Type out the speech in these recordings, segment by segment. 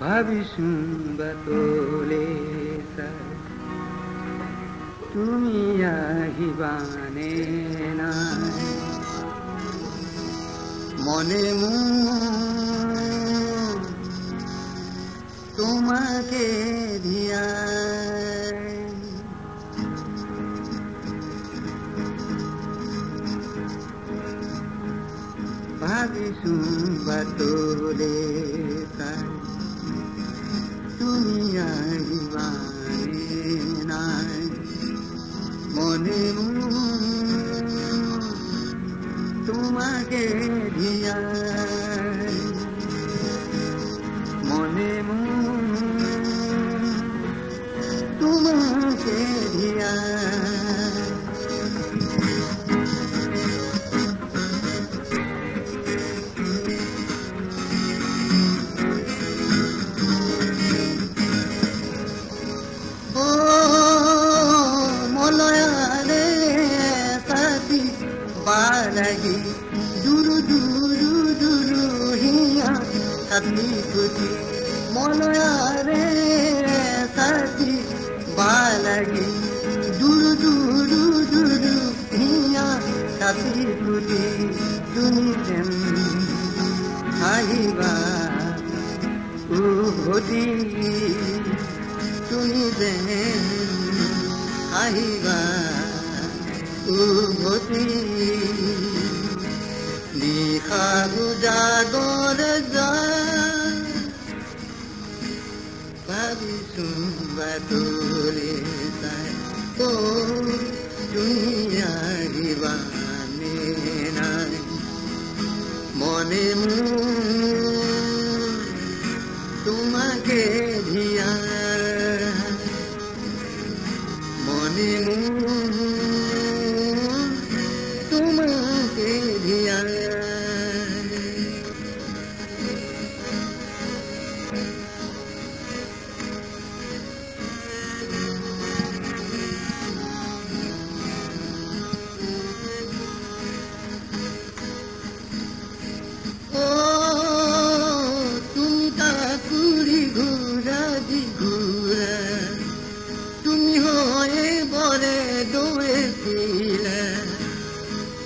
ভাবিছোন বাটলে চাই তুমি আহিবানে নাই মনে মোৰ তোমাকে ধিয়াই ভাবিছোন বাটলে চাই তুমি আহিবানে নাই মনে মোৰ তোমাকে ধিয়াই মনে মোৰ তোমাকে ধিয়াই lagi duru duru duru hiya kati kuti monoyare sati balagi duru duru duru hiya kati kuti dunijam aiba uhoti dunijam aiba uhoti নিশা গুজাগৰ যায় ভাবিছোন বাটলে চাই তুমি আহিবানে নাই মনে মোৰ তোমাকে ধিয়াই মনে মোৰ তোমাকে ধিয়াই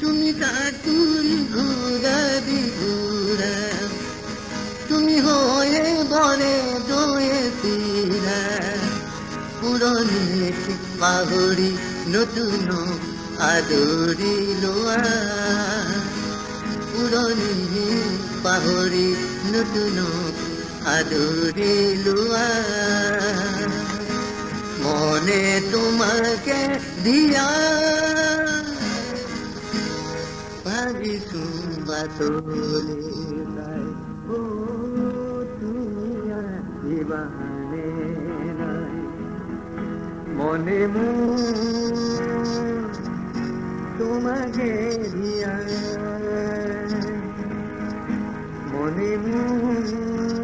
তুমি তাকুরি ঘুরা দি ঘুরা তুমি হয়ে বলে দোয়ে ফিরা পুরনি পাহরি নতুন আদরি লোয়া পুরনি পাহরি নতুন আদরি লোয়া মনে তোমাকে দিয়া ভাবিছোন বাটলে চাই তুমি আহিবানে নাই মনে মোৰ তোমাকে ধিয়াই মনে মোৰ